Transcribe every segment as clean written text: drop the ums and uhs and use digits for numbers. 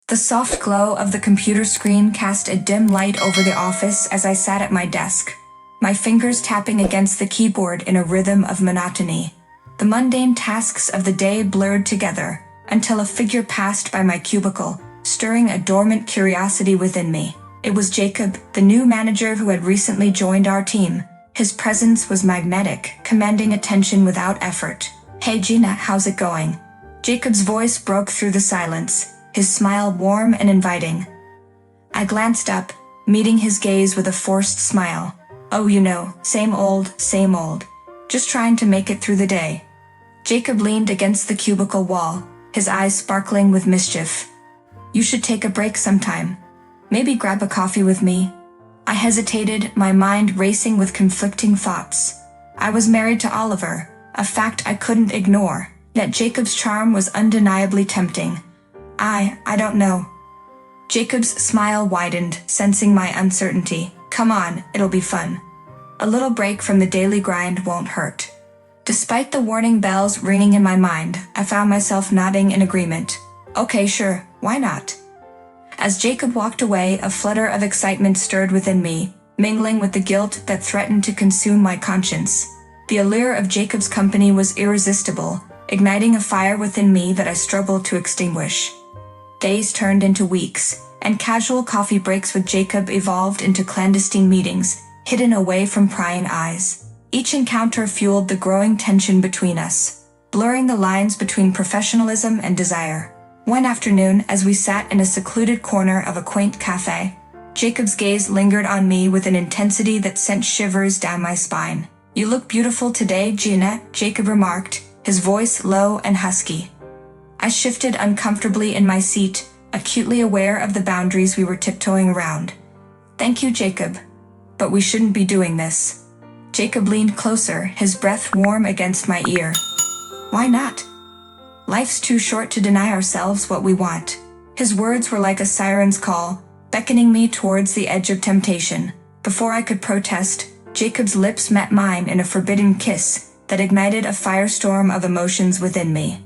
The soft glow of the computer screen cast a dim light over the office as I sat at my desk, my fingers tapping against the keyboard in a rhythm of monotony. The mundane tasks of the day blurred together until a figure passed by my cubicle, stirring a dormant curiosity within me. It was Jacob, the new manager who had recently joined our team. His presence was magnetic, commanding attention without effort. "Hey Gina, how's it going?" Jacob's voice broke through the silence, his smile warm and inviting. I glanced up, meeting his gaze with a forced smile. "Oh, you know, same old, just trying to make it through the day." Jacob leaned against the cubicle wall, his eyes sparkling with mischief. "You should take a break sometime. Maybe grab a coffee with me." I hesitated, my mind racing with conflicting thoughts. I was married to Oliver, a fact I couldn't ignore, yet Jacob's charm was undeniably tempting. I don't know." Jacob's smile widened, sensing my uncertainty. "Come on, it'll be fun. A little break from the daily grind won't hurt." Despite the warning bells ringing in my mind, I found myself nodding in agreement. "Okay, sure, why not?" As Jacob walked away, a flutter of excitement stirred within me, mingling with the guilt that threatened to consume my conscience. The allure of Jacob's company was irresistible, igniting a fire within me that I struggled to extinguish. Days turned into weeks, and casual coffee breaks with Jacob evolved into clandestine meetings, hidden away from prying eyes. Each encounter fueled the growing tension between us, blurring the lines between professionalism and desire. One afternoon, as we sat in a secluded corner of a quaint cafe, Jacob's gaze lingered on me with an intensity that sent shivers down my spine. "You look beautiful today, Gina," Jacob remarked, his voice low and husky. I shifted uncomfortably in my seat, acutely aware of the boundaries we were tiptoeing around. "Thank you, Jacob. But we shouldn't be doing this." Jacob leaned closer, his breath warm against my ear. "Why not? Life's too short to deny ourselves what we want." His words were like a siren's call, beckoning me towards the edge of temptation. Before I could protest, Jacob's lips met mine in a forbidden kiss that ignited a firestorm of emotions within me.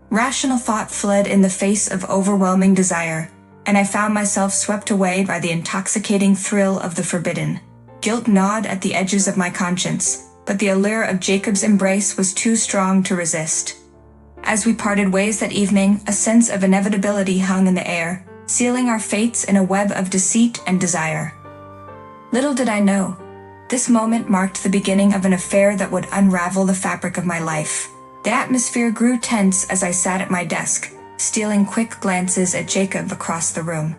Rational thought fled in the face of overwhelming desire, and I found myself swept away by the intoxicating thrill of the forbidden. Guilt gnawed at the edges of my conscience, but the allure of Jacob's embrace was too strong to resist. As we parted ways that evening, a sense of inevitability hung in the air, sealing our fates in a web of deceit and desire. Little did I know, this moment marked the beginning of an affair that would unravel the fabric of my life. The atmosphere grew tense as I sat at my desk, stealing quick glances at Jacob across the room.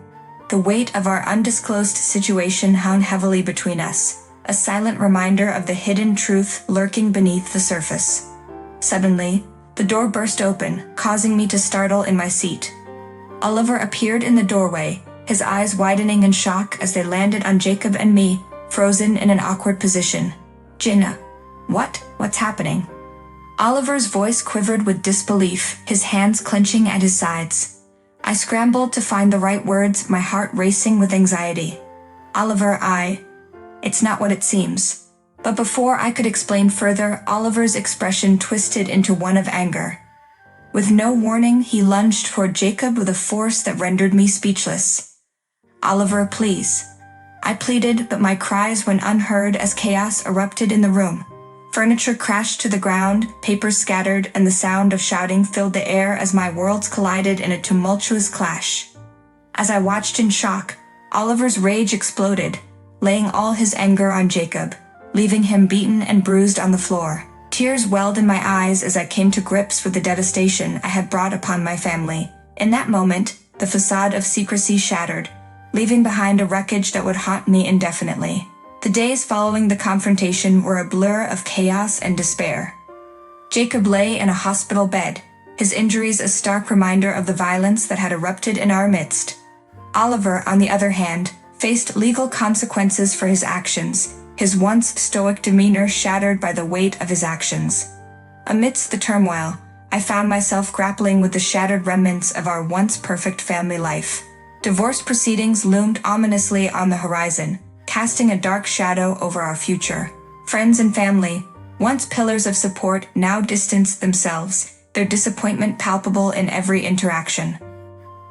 The weight of our undisclosed situation hung heavily between us, a silent reminder of the hidden truth lurking beneath the surface. Suddenly, the door burst open, causing me to startle in my seat. Oliver appeared in the doorway, his eyes widening in shock as they landed on Jacob and me, frozen in an awkward position. "Gina, what's happening?" Oliver's voice quivered with disbelief, his hands clenching at his sides. I scrambled to find the right words, my heart racing with anxiety. "Oliver, it's not what it seems." But before I could explain further, Oliver's expression twisted into one of anger. With no warning, he lunged toward Jacob with a force that rendered me speechless. "Oliver, please." I pleaded, but my cries went unheard as chaos erupted in the room. Furniture crashed to the ground, papers scattered, and the sound of shouting filled the air as my worlds collided in a tumultuous clash. As I watched in shock, Oliver's rage exploded, laying all his anger on Jacob, leaving him beaten and bruised on the floor. Tears welled in my eyes as I came to grips with the devastation I had brought upon my family. In that moment, the facade of secrecy shattered, leaving behind a wreckage that would haunt me indefinitely. The days following the confrontation were a blur of chaos and despair. Jacob lay in a hospital bed, his injuries a stark reminder of the violence that had erupted in our midst. Oliver, on the other hand, faced legal consequences for his actions, his once stoic demeanor shattered by the weight of his actions. Amidst the turmoil, I found myself grappling with the shattered remnants of our once perfect family life. Divorce proceedings loomed ominously on the horizon, casting a dark shadow over our future. Friends and family, once pillars of support, now distanced themselves, their disappointment palpable in every interaction.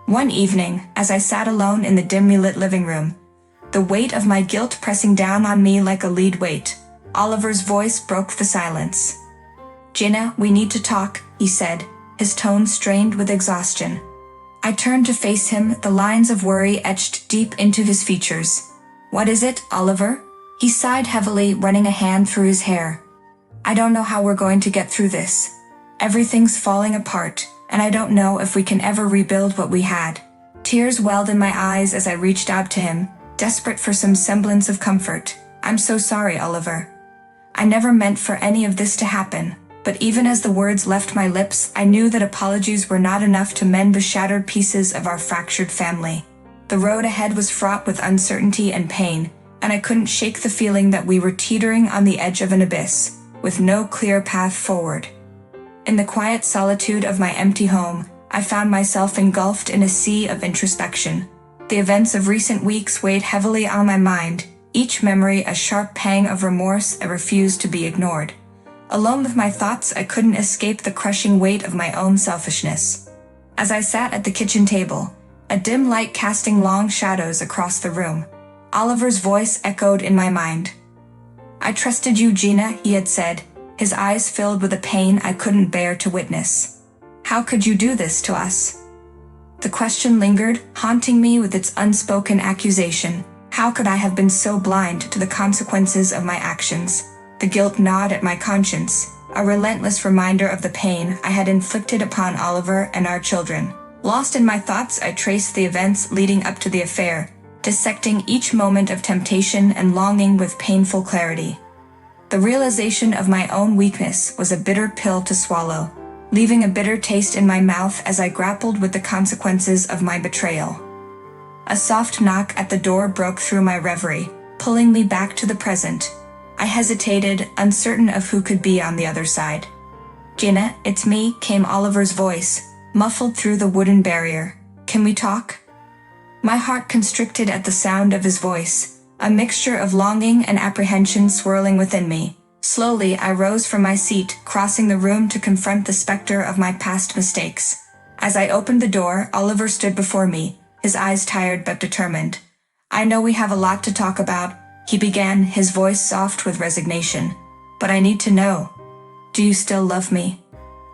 One evening, as I sat alone in the dimly lit living room, the weight of my guilt pressing down on me like a lead weight, Oliver's voice broke the silence. "Gina, we need to talk," he said, his tone strained with exhaustion. I turned to face him, the lines of worry etched deep into his features. "What is it, Oliver?" He sighed heavily, running a hand through his hair. "I don't know how we're going to get through this. Everything's falling apart, and I don't know if we can ever rebuild what we had." Tears welled in my eyes as I reached out to him, desperate for some semblance of comfort. "I'm so sorry, Oliver. I never meant for any of this to happen." But even as the words left my lips, I knew that apologies were not enough to mend the shattered pieces of our fractured family. The road ahead was fraught with uncertainty and pain, and I couldn't shake the feeling that we were teetering on the edge of an abyss, with no clear path forward. In the quiet solitude of my empty home, I found myself engulfed in a sea of introspection. The events of recent weeks weighed heavily on my mind, each memory a sharp pang of remorse that refused to be ignored. Alone with my thoughts, I couldn't escape the crushing weight of my own selfishness. As I sat at the kitchen table, a dim light casting long shadows across the room, Oliver's voice echoed in my mind. "I trusted you, Gina," he had said, his eyes filled with a pain I couldn't bear to witness. "How could you do this to us?" The question lingered, haunting me with its unspoken accusation. How could I have been so blind to the consequences of my actions? The guilt gnawed at my conscience, a relentless reminder of the pain I had inflicted upon Oliver and our children. Lost in my thoughts, I traced the events leading up to the affair, dissecting each moment of temptation and longing with painful clarity. The realization of my own weakness was a bitter pill to swallow, leaving a bitter taste in my mouth as I grappled with the consequences of my betrayal. A soft knock at the door broke through my reverie, pulling me back to the present. I hesitated, uncertain of who could be on the other side. "Gina, it's me," came Oliver's voice, muffled through the wooden barrier. "Can we talk?" My heart constricted at the sound of his voice, a mixture of longing and apprehension swirling within me. Slowly, I rose from my seat, crossing the room to confront the specter of my past mistakes. As I opened the door, Oliver stood before me, his eyes tired but determined. "I know we have a lot to talk about," he began, his voice soft with resignation. "But I need to know, do you still love me?"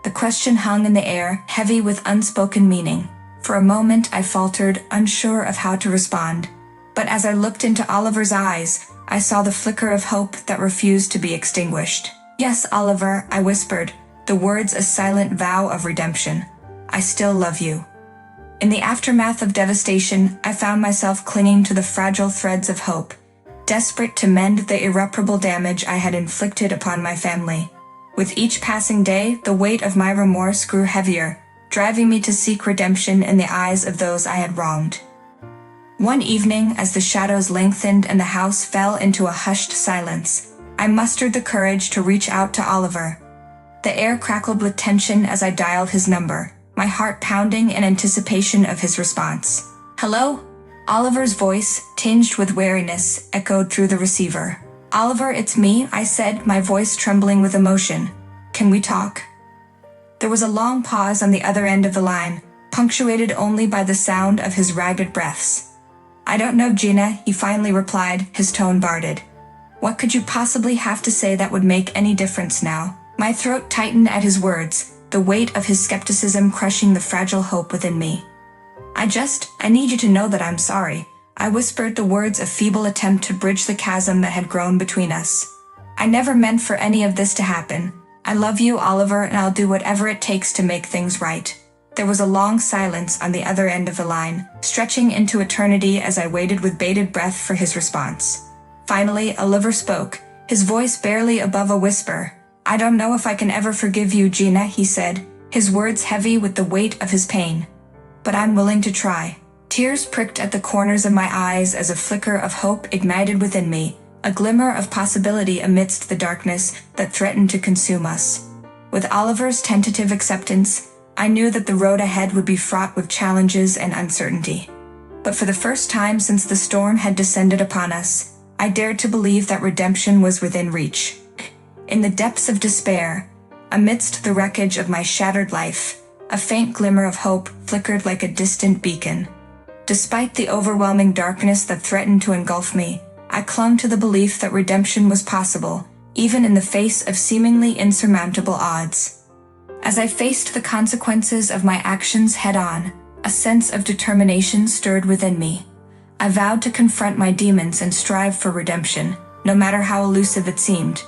The question hung in the air, heavy with unspoken meaning. For a moment I faltered, unsure of how to respond. But as I looked into Oliver's eyes, I saw the flicker of hope that refused to be extinguished. "Yes, Oliver," I whispered, the words a silent vow of redemption. "I still love you." In the aftermath of devastation, I found myself clinging to the fragile threads of hope, desperate to mend the irreparable damage I had inflicted upon my family. With each passing day, the weight of my remorse grew heavier, driving me to seek redemption in the eyes of those I had wronged. One evening, as the shadows lengthened and the house fell into a hushed silence, I mustered the courage to reach out to Oliver. The air crackled with tension as I dialed his number, my heart pounding in anticipation of his response. "Hello?" Oliver's voice, tinged with wariness, echoed through the receiver. "Oliver, it's me," I said, my voice trembling with emotion. "Can we talk?" There was a long pause on the other end of the line, punctuated only by the sound of his ragged breaths. "I don't know, Gina," he finally replied, his tone guarded. "What could you possibly have to say that would make any difference now?" My throat tightened at his words, the weight of his skepticism crushing the fragile hope within me. I need you to know that I'm sorry," I whispered, the words a feeble attempt to bridge the chasm that had grown between us. "I never meant for any of this to happen. I love you, Oliver, and I'll do whatever it takes to make things right." There was a long silence on the other end of the line, stretching into eternity as I waited with bated breath for his response. Finally, Oliver spoke, his voice barely above a whisper. "I don't know if I can ever forgive you, Gina," he said, his words heavy with the weight of his pain. "But I'm willing to try." Tears pricked at the corners of my eyes as a flicker of hope ignited within me, a glimmer of possibility amidst the darkness that threatened to consume us. With Oliver's tentative acceptance, I knew that the road ahead would be fraught with challenges and uncertainty. But for the first time since the storm had descended upon us, I dared to believe that redemption was within reach. In the depths of despair, amidst the wreckage of my shattered life, a faint glimmer of hope flickered like a distant beacon. Despite the overwhelming darkness that threatened to engulf me, I clung to the belief that redemption was possible, even in the face of seemingly insurmountable odds. As I faced the consequences of my actions head-on, a sense of determination stirred within me. I vowed to confront my demons and strive for redemption, no matter how elusive it seemed.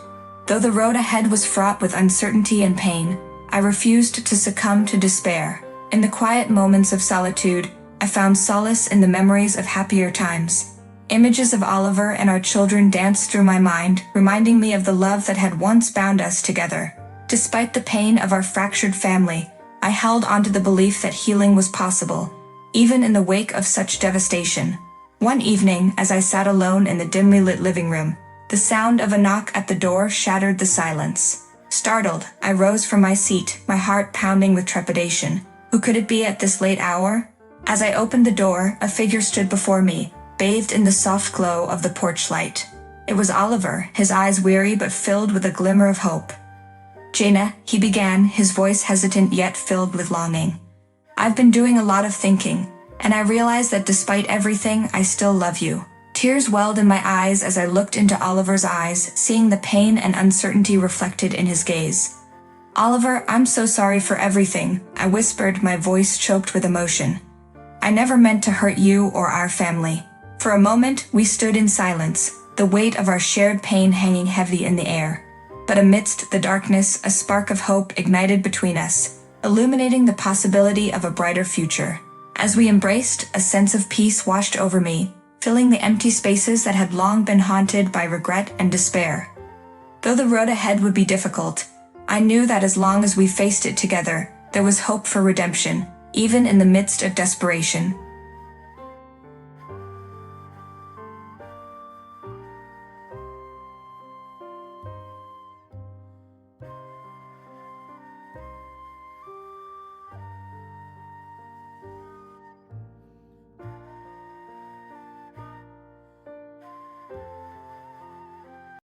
Though the road ahead was fraught with uncertainty and pain, I refused to succumb to despair. In the quiet moments of solitude, I found solace in the memories of happier times. Images of Oliver and our children danced through my mind, reminding me of the love that had once bound us together. Despite the pain of our fractured family, I held onto the belief that healing was possible, even in the wake of such devastation. One evening, as I sat alone in the dimly lit living room, the sound of a knock at the door shattered the silence. Startled, I rose from my seat, my heart pounding with trepidation. Who could it be at this late hour? As I opened the door, a figure stood before me, bathed in the soft glow of the porch light. It was Oliver, his eyes weary but filled with a glimmer of hope. "Jaina," he began, his voice hesitant yet filled with longing. "I've been doing a lot of thinking, and I realize that despite everything, I still love you." Tears welled in my eyes as I looked into Oliver's eyes, seeing the pain and uncertainty reflected in his gaze. "Oliver, I'm so sorry for everything," I whispered, my voice choked with emotion. "I never meant to hurt you or our family." For a moment, we stood in silence, the weight of our shared pain hanging heavy in the air. But amidst the darkness, a spark of hope ignited between us, illuminating the possibility of a brighter future. As we embraced, a sense of peace washed over me, filling the empty spaces that had long been haunted by regret and despair. Though the road ahead would be difficult, I knew that as long as we faced it together, there was hope for redemption, even in the midst of desperation.